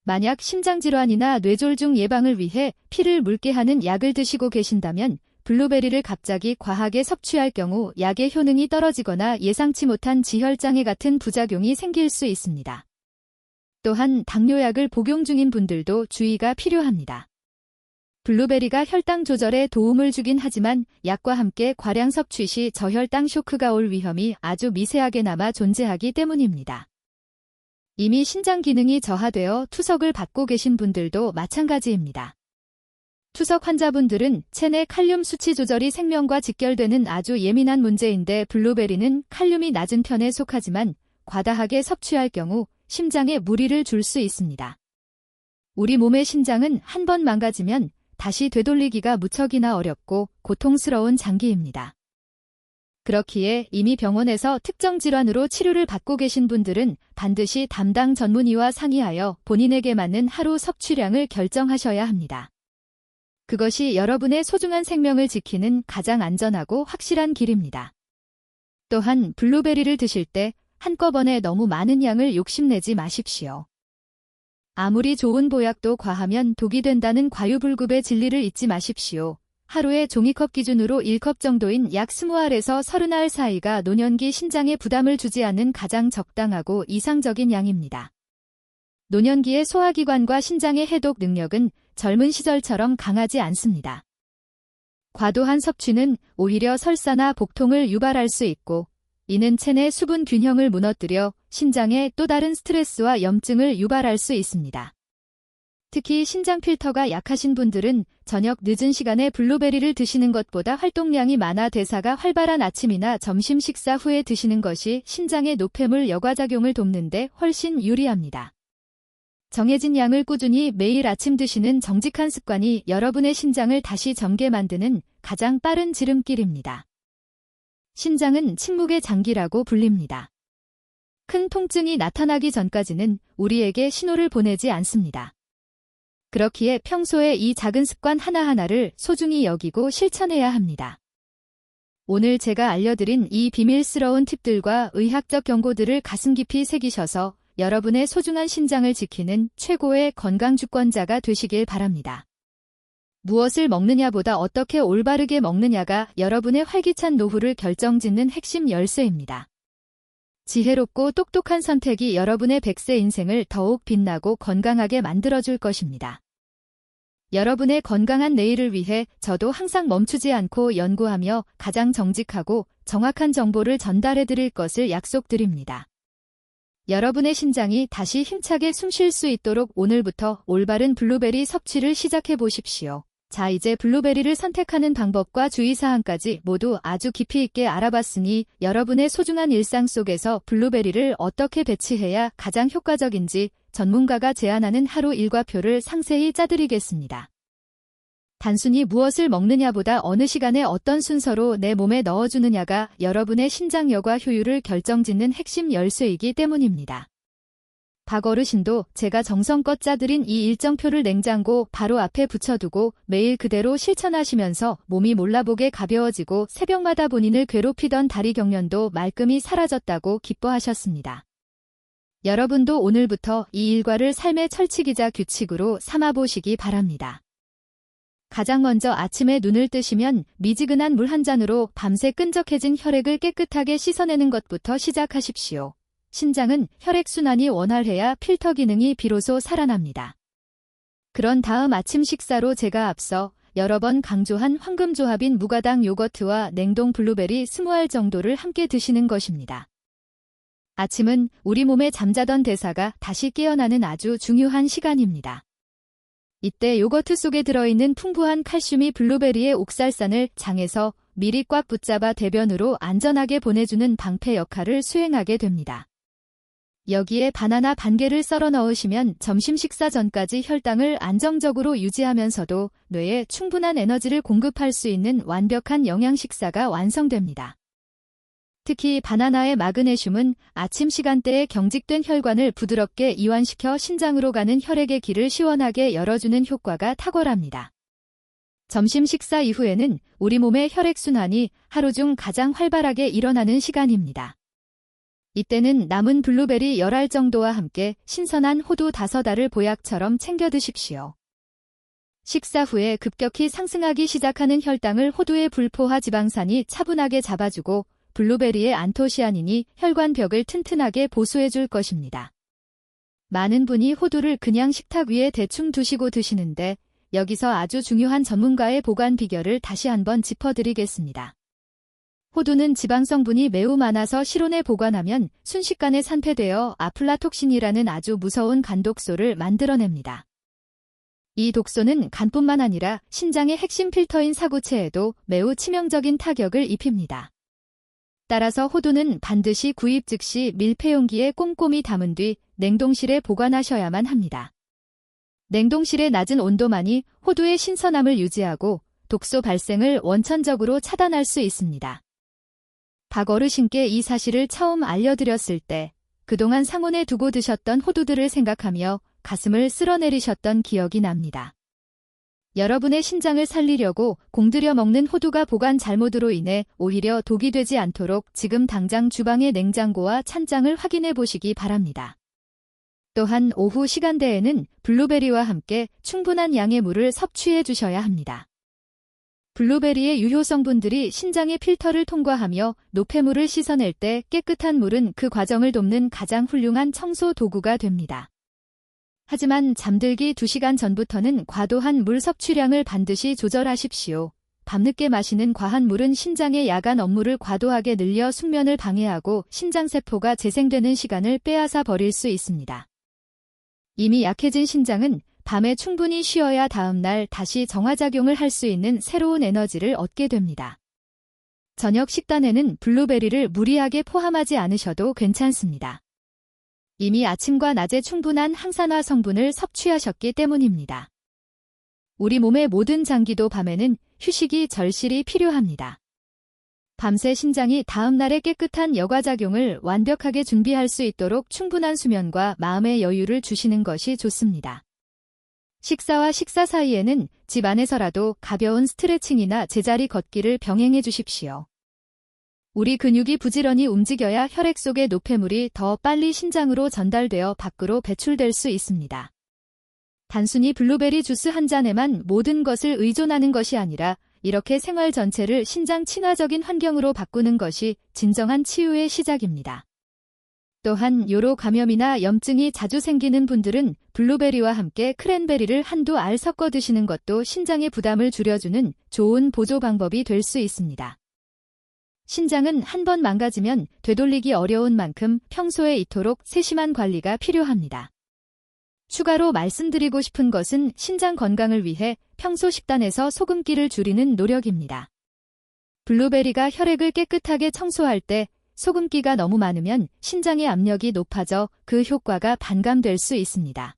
만약 심장질환이나 뇌졸중 예방을 위해 피를 묽게 하는 약을 드시고 계신다면 블루베리를 갑자기 과하게 섭취할 경우 약의 효능이 떨어지거나 예상치 못한 지혈장애 같은 부작용이 생길 수 있습니다. 또한 당뇨약을 복용 중인 분들도 주의가 필요합니다. 블루베리가 혈당 조절에 도움을 주긴 하지만 약과 함께 과량 섭취 시 저혈당 쇼크가 올 위험이 아주 미세하게나마 존재하기 때문입니다. 이미 신장 기능이 저하되어 투석을 받고 계신 분들도 마찬가지입니다. 투석 환자분들은 체내 칼륨 수치 조절이 생명과 직결되는 아주 예민한 문제인데 블루베리는 칼륨이 낮은 편에 속하지만 과다하게 섭취할 경우 심장에 무리를 줄 수 있습니다. 우리 몸의 심장은 한 번 망가지면 다시 되돌리기가 무척이나 어렵고 고통스러운 장기입니다. 그렇기에 이미 병원에서 특정 질환으로 치료를 받고 계신 분들은 반드시 담당 전문의와 상의하여 본인에게 맞는 하루 섭취량을 결정하셔야 합니다. 그것이 여러분의 소중한 생명을 지키는 가장 안전하고 확실한 길입니다. 또한 블루베리를 드실 때 한꺼번에 너무 많은 양을 욕심내지 마십시오. 아무리 좋은 보약도 과하면 독이 된다는 과유불급의 진리를 잊지 마십시오. 하루에 종이컵 기준으로 1컵 정도인 약 20알에서 30알 사이가 노년기 신장에 부담을 주지 않는 가장 적당하고 이상적인 양입니다. 노년기의 소화기관과 신장의 해독 능력은 젊은 시절처럼 강하지 않습니다. 과도한 섭취는 오히려 설사나 복통을 유발할 수 있고 이는 체내 수분 균형을 무너뜨려 신장에 또 다른 스트레스와 염증을 유발할 수 있습니다. 특히 신장 필터가 약하신 분들은 저녁 늦은 시간에 블루베리를 드시는 것보다 활동량이 많아 대사가 활발한 아침이나 점심 식사 후에 드시는 것이 신장의 노폐물 여과작용을 돕는데 훨씬 유리합니다. 정해진 양을 꾸준히 매일 아침 드시는 정직한 습관이 여러분의 신장을 다시 젊게 만드는 가장 빠른 지름길입니다. 신장은 침묵의 장기라고 불립니다. 큰 통증이 나타나기 전까지는 우리에게 신호를 보내지 않습니다. 그렇기에 평소에 이 작은 습관 하나하나를 소중히 여기고 실천해야 합니다. 오늘 제가 알려드린 이 비밀스러운 팁들과 의학적 경고들을 가슴 깊이 새기셔서 여러분의 소중한 신장을 지키는 최고의 건강주권자가 되시길 바랍니다. 무엇을 먹느냐보다 어떻게 올바르게 먹느냐가 여러분의 활기찬 노후를 결정짓는 핵심 열쇠입니다. 지혜롭고 똑똑한 선택이 여러분의 100세 인생을 더욱 빛나고 건강하게 만들어줄 것입니다. 여러분의 건강한 내일을 위해 저도 항상 멈추지 않고 연구하며 가장 정직하고 정확한 정보를 전달해드릴 것을 약속드립니다. 여러분의 신장이 다시 힘차게 숨 쉴 수 있도록 오늘부터 올바른 블루베리 섭취를 시작해 보십시오. 자, 이제 블루베리를 선택하는 방법과 주의사항까지 모두 아주 깊이 있게 알아봤으니 여러분의 소중한 일상 속에서 블루베리를 어떻게 배치해야 가장 효과적인지 전문가가 제안하는 하루 일과표를 상세히 짜드리겠습니다. 단순히 무엇을 먹느냐보다 어느 시간에 어떤 순서로 내 몸에 넣어주느냐가 여러분의 신장 여과 효율을 결정짓는 핵심 열쇠이기 때문입니다. 박 어르신도 제가 정성껏 짜드린 이 일정표를 냉장고 바로 앞에 붙여두고 매일 그대로 실천하시면서 몸이 몰라보게 가벼워지고 새벽마다 본인을 괴롭히던 다리 경련도 말끔히 사라졌다고 기뻐하셨습니다. 여러분도 오늘부터 이 일과를 삶의 철칙이자 규칙으로 삼아보시기 바랍니다. 가장 먼저 아침에 눈을 뜨시면 미지근한 물 한 잔으로 밤새 끈적해진 혈액을 깨끗하게 씻어내는 것부터 시작하십시오. 신장은 혈액순환이 원활해야 필터 기능이 비로소 살아납니다. 그런 다음 아침 식사로 제가 앞서 여러 번 강조한 황금조합인 무가당 요거트와 냉동 블루베리 20알 정도를 함께 드시는 것입니다. 아침은 우리 몸에 잠자던 대사가 다시 깨어나는 아주 중요한 시간입니다. 이때 요거트 속에 들어있는 풍부한 칼슘이 블루베리의 옥살산을 장에서 미리 꽉 붙잡아 대변으로 안전하게 보내주는 방패 역할을 수행하게 됩니다. 여기에 바나나 반 개를 썰어 넣으시면 점심 식사 전까지 혈당을 안정적으로 유지하면서도 뇌에 충분한 에너지를 공급할 수 있는 완벽한 영양 식사가 완성됩니다. 특히 바나나의 마그네슘은 아침 시간대에 경직된 혈관을 부드럽게 이완시켜 신장으로 가는 혈액의 길을 시원하게 열어주는 효과가 탁월합니다. 점심 식사 이후에는 우리 몸의 혈액순환이 하루 중 가장 활발하게 일어나는 시간입니다. 이때는 남은 블루베리 10알 정도와 함께 신선한 호두 5알을 보약처럼 챙겨 드십시오. 식사 후에 급격히 상승하기 시작하는 혈당을 호두의 불포화 지방산이 차분하게 잡아주고 블루베리의 안토시아닌이 혈관벽을 튼튼하게 보수해줄 것입니다. 많은 분이 호두를 그냥 식탁 위에 대충 두시고 드시는데 여기서 아주 중요한 전문가의 보관 비결을 다시 한번 짚어드리겠습니다. 호두는 지방 성분이 매우 많아서 실온에 보관하면 순식간에 산패되어 아플라톡신이라는 아주 무서운 간독소를 만들어냅니다. 이 독소는 간뿐만 아니라 신장의 핵심 필터인 사구체에도 매우 치명적인 타격을 입힙니다. 따라서 호두는 반드시 구입 즉시 밀폐용기에 꼼꼼히 담은 뒤 냉동실에 보관하셔야만 합니다. 냉동실의 낮은 온도만이 호두의 신선함을 유지하고 독소 발생을 원천적으로 차단할 수 있습니다. 박 어르신께 이 사실을 처음 알려드렸을 때 그동안 상온에 두고 드셨던 호두들을 생각하며 가슴을 쓸어내리셨던 기억이 납니다. 여러분의 신장을 살리려고 공들여 먹는 호두가 보관 잘못으로 인해 오히려 독이 되지 않도록 지금 당장 주방의 냉장고와 찬장을 확인해 보시기 바랍니다. 또한 오후 시간대에는 블루베리와 함께 충분한 양의 물을 섭취해 주셔야 합니다. 블루베리의 유효 성분들이 신장의 필터를 통과하며 노폐물을 씻어낼 때 깨끗한 물은 그 과정을 돕는 가장 훌륭한 청소 도구가 됩니다. 하지만 잠들기 2시간 전부터는 과도한 물 섭취량을 반드시 조절하십시오. 밤늦게 마시는 과한 물은 신장의 야간 업무를 과도하게 늘려 숙면을 방해하고 신장세포가 재생되는 시간을 빼앗아 버릴 수 있습니다. 이미 약해진 신장은 밤에 충분히 쉬어야 다음날 다시 정화작용을 할 수 있는 새로운 에너지를 얻게 됩니다. 저녁 식단에는 블루베리를 무리하게 포함하지 않으셔도 괜찮습니다. 이미 아침과 낮에 충분한 항산화 성분을 섭취하셨기 때문입니다. 우리 몸의 모든 장기도 밤에는 휴식이 절실히 필요합니다. 밤새 신장이 다음날의 깨끗한 여과작용을 완벽하게 준비할 수 있도록 충분한 수면과 마음의 여유를 주시는 것이 좋습니다. 식사와 식사 사이에는 집 안에서라도 가벼운 스트레칭이나 제자리 걷기를 병행해 주십시오. 우리 근육이 부지런히 움직여야 혈액 속의 노폐물이 더 빨리 신장으로 전달되어 밖으로 배출될 수 있습니다. 단순히 블루베리 주스 한 잔에만 모든 것을 의존하는 것이 아니라 이렇게 생활 전체를 신장 친화적인 환경으로 바꾸는 것이 진정한 치유의 시작입니다. 또한 요로 감염이나 염증이 자주 생기는 분들은 블루베리와 함께 크랜베리를 한두 알 섞어 드시는 것도 신장의 부담을 줄여주는 좋은 보조 방법이 될 수 있습니다. 신장은 한 번 망가지면 되돌리기 어려운 만큼 평소에 이토록 세심한 관리가 필요합니다. 추가로 말씀드리고 싶은 것은 신장 건강을 위해 평소 식단에서 소금기를 줄이는 노력입니다. 블루베리가 혈액을 깨끗하게 청소할 때 소금기가 너무 많으면 신장의 압력이 높아져 그 효과가 반감될 수 있습니다.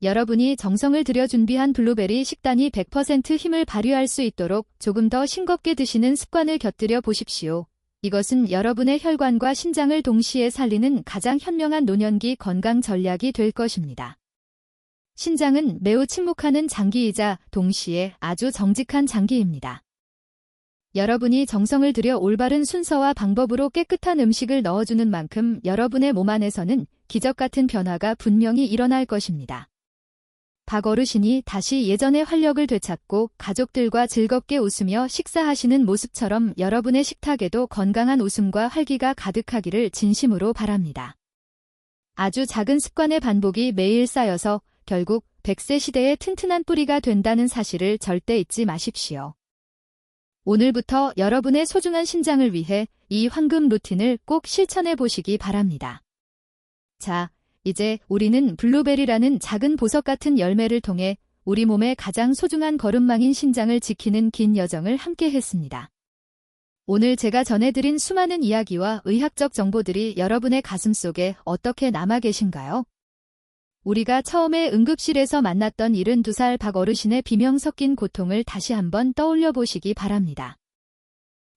여러분이 정성을 들여 준비한 블루베리 식단이 100% 힘을 발휘할 수 있도록 조금 더 싱겁게 드시는 습관을 곁들여 보십시오. 이것은 여러분의 혈관과 신장을 동시에 살리는 가장 현명한 노년기 건강 전략이 될 것입니다. 신장은 매우 침묵하는 장기이자 동시에 아주 정직한 장기입니다. 여러분이 정성을 들여 올바른 순서와 방법으로 깨끗한 음식을 넣어주는 만큼 여러분의 몸 안에서는 기적 같은 변화가 분명히 일어날 것입니다. 박 어르신이 다시 예전의 활력을 되찾고 가족들과 즐겁게 웃으며 식사하시는 모습처럼 여러분의 식탁에도 건강한 웃음과 활기가 가득하기를 진심으로 바랍니다. 아주 작은 습관의 반복이 매일 쌓여서 결국 100세 시대의 튼튼한 뿌리가 된다는 사실을 절대 잊지 마십시오. 오늘부터 여러분의 소중한 신장을 위해 이 황금 루틴을 꼭 실천해 보시기 바랍니다. 자, 이제 우리는 블루베리라는 작은 보석 같은 열매를 통해 우리 몸의 가장 소중한 걸음망인 신장을 지키는 긴 여정을 함께 했습니다. 오늘 제가 전해드린 수많은 이야기와 의학적 정보들이 여러분의 가슴속에 어떻게 남아 계신가요? 우리가 처음에 응급실에서 만났던 72살 박 어르신의 비명 섞인 고통을 다시 한번 떠올려 보시기 바랍니다.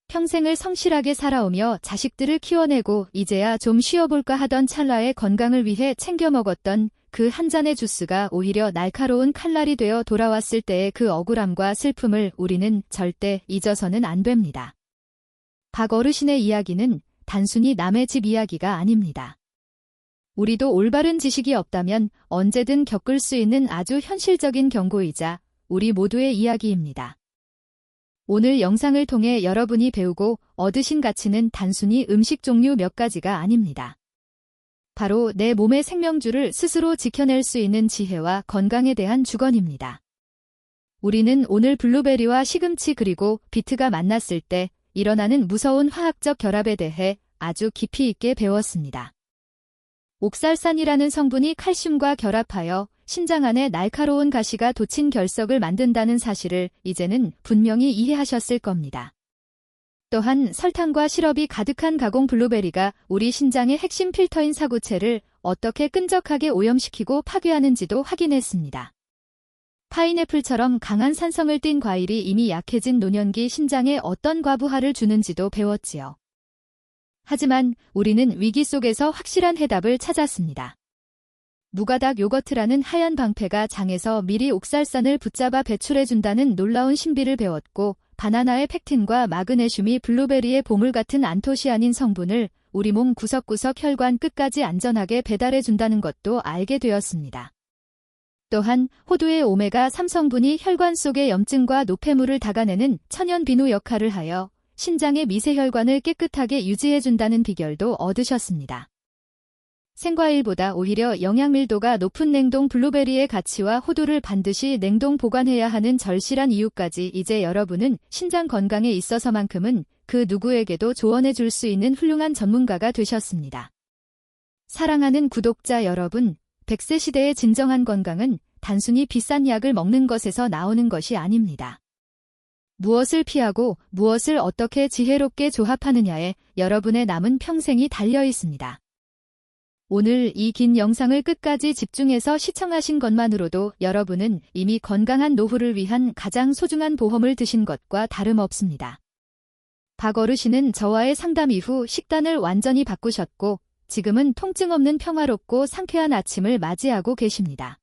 평생을 성실하게 살아오며 자식들을 키워내고 이제야 좀 쉬어볼까 하던 찰나의 건강을 위해 챙겨 먹었던 그 한 잔의 주스가 오히려 날카로운 칼날이 되어 돌아왔을 때의 그 억울함과 슬픔을 우리는 절대 잊어서는 안 됩니다. 박 어르신의 이야기는 단순히 남의 집 이야기가 아닙니다. 우리도 올바른 지식이 없다면 언제든 겪을 수 있는 아주 현실적인 경고이자 우리 모두의 이야기입니다. 오늘 영상을 통해 여러분이 배우고 얻으신 가치는 단순히 음식 종류 몇 가지가 아닙니다. 바로 내 몸의 생명줄을 스스로 지켜낼 수 있는 지혜와 건강에 대한 주권입니다. 우리는 오늘 블루베리와 시금치 그리고 비트가 만났을 때 일어나는 무서운 화학적 결합에 대해 아주 깊이 있게 배웠습니다. 옥살산이라는 성분이 칼슘과 결합하여 신장 안에 날카로운 가시가 돋친 결석을 만든다는 사실을 이제는 분명히 이해하셨을 겁니다. 또한 설탕과 시럽이 가득한 가공 블루베리가 우리 신장의 핵심 필터인 사구체를 어떻게 끈적하게 오염시키고 파괴하는지도 확인했습니다. 파인애플처럼 강한 산성을 띤 과일이 이미 약해진 노년기 신장에 어떤 과부하를 주는지도 배웠지요. 하지만 우리는 위기 속에서 확실한 해답을 찾았습니다. 무가닥 요거트라는 하얀 방패가 장에서 미리 옥살산을 붙잡아 배출해준다는 놀라운 신비를 배웠고, 바나나의 팩틴과 마그네슘이 블루베리의 보물 같은 안토시아닌 성분을 우리 몸 구석구석 혈관 끝까지 안전하게 배달해준다는 것도 알게 되었습니다. 또한 호두의 오메가3 성분이 혈관 속의 염증과 노폐물을 닦아내는 천연 비누 역할을 하여 신장의 미세혈관을 깨끗하게 유지해준다는 비결도 얻으셨습니다. 생과일보다 오히려 영양밀도가 높은 냉동 블루베리의 가치와 호두를 반드시 냉동 보관해야 하는 절실한 이유까지 이제 여러분은 신장 건강에 있어서만큼은 그 누구에게도 조언해 줄 수 있는 훌륭한 전문가가 되셨습니다. 사랑하는 구독자 여러분, 100세 시대의 진정한 건강은 단순히 비싼 약을 먹는 것에서 나오는 것이 아닙니다. 무엇을 피하고 무엇을 어떻게 지혜롭게 조합하느냐에 여러분의 남은 평생이 달려 있습니다. 오늘 이 긴 영상을 끝까지 집중해서 시청하신 것만으로도 여러분은 이미 건강한 노후를 위한 가장 소중한 보험을 드신 것과 다름없습니다. 박 어르신은 저와의 상담 이후 식단을 완전히 바꾸셨고 지금은 통증 없는 평화롭고 상쾌한 아침을 맞이하고 계십니다.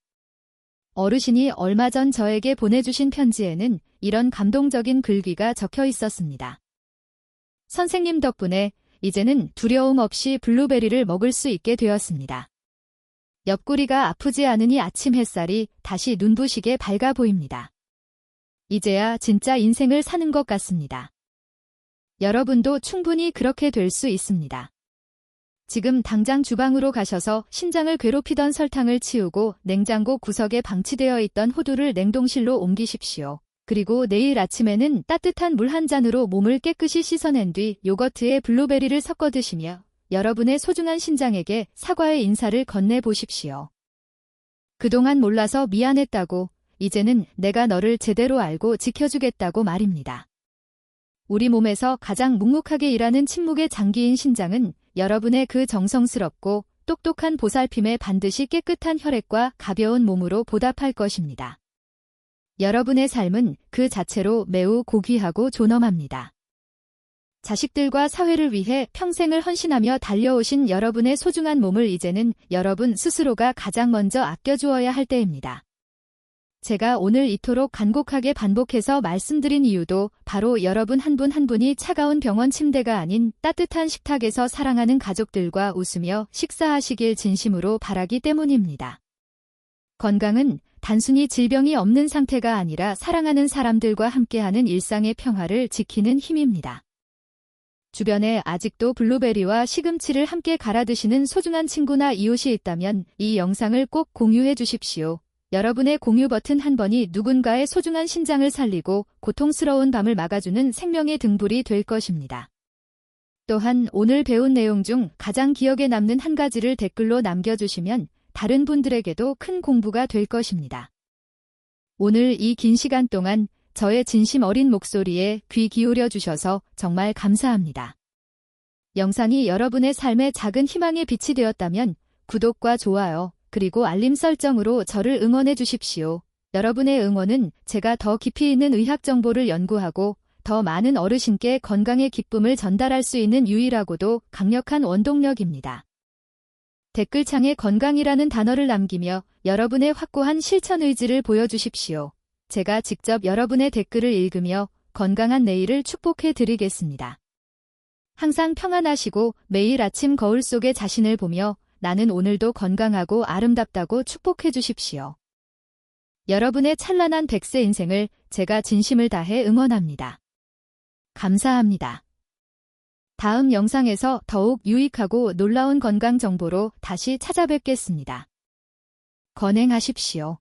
어르신이 얼마 전 저에게 보내주신 편지에는 이런 감동적인 글귀가 적혀 있었습니다. 선생님 덕분에 이제는 두려움 없이 블루베리를 먹을 수 있게 되었습니다. 옆구리가 아프지 않으니 아침 햇살이 다시 눈부시게 밝아 보입니다. 이제야 진짜 인생을 사는 것 같습니다. 여러분도 충분히 그렇게 될 수 있습니다. 지금 당장 주방으로 가셔서 신장을 괴롭히던 설탕을 치우고 냉장고 구석에 방치되어 있던 호두를 냉동실로 옮기십시오. 그리고 내일 아침에는 따뜻한 물 한 잔으로 몸을 깨끗이 씻어낸 뒤 요거트에 블루베리를 섞어 드시며 여러분의 소중한 신장에게 사과의 인사를 건네보십시오. 그동안 몰라서 미안했다고, 이제는 내가 너를 제대로 알고 지켜주겠다고 말입니다. 우리 몸에서 가장 묵묵하게 일하는 침묵의 장기인 신장은 여러분의 그 정성스럽고 똑똑한 보살핌에 반드시 깨끗한 혈액과 가벼운 몸으로 보답할 것입니다. 여러분의 삶은 그 자체로 매우 고귀하고 존엄합니다. 자식들과 사회를 위해 평생을 헌신하며 달려오신 여러분의 소중한 몸을 이제는 여러분 스스로가 가장 먼저 아껴주어야 할 때입니다. 제가 오늘 이토록 간곡하게 반복해서 말씀드린 이유도 바로 여러분 한 분 한 분이 차가운 병원 침대가 아닌 따뜻한 식탁에서 사랑하는 가족들과 웃으며 식사하시길 진심으로 바라기 때문입니다. 건강은 단순히 질병이 없는 상태가 아니라 사랑하는 사람들과 함께하는 일상의 평화를 지키는 힘입니다. 주변에 아직도 블루베리와 시금치를 함께 갈아 드시는 소중한 친구나 이웃이 있다면 이 영상을 꼭 공유해 주십시오. 여러분의 공유 버튼 한 번이 누군가의 소중한 신장을 살리고 고통스러운 밤을 막아주는 생명의 등불이 될 것입니다. 또한 오늘 배운 내용 중 가장 기억에 남는 한 가지를 댓글로 남겨주시면 다른 분들에게도 큰 공부가 될 것입니다. 오늘 이 긴 시간 동안 저의 진심 어린 목소리에 귀 기울여 주셔서 정말 감사합니다. 영상이 여러분의 삶의 작은 희망의 빛이 되었다면 구독과 좋아요, 그리고 알림 설정으로 저를 응원해 주십시오. 여러분의 응원은 제가 더 깊이 있는 의학 정보를 연구하고 더 많은 어르신께 건강의 기쁨을 전달할 수 있는 유일하고도 강력한 원동력입니다. 댓글창에 건강이라는 단어를 남기며 여러분의 확고한 실천 의지를 보여주십시오. 제가 직접 여러분의 댓글을 읽으며 건강한 내일을 축복해 드리겠습니다. 항상 평안하시고 매일 아침 거울 속에 자신을 보며 나는 오늘도 건강하고 아름답다고 축복해 주십시오. 여러분의 찬란한 100세 인생을 제가 진심을 다해 응원합니다. 감사합니다. 다음 영상에서 더욱 유익하고 놀라운 건강 정보로 다시 찾아뵙겠습니다. 건행하십시오.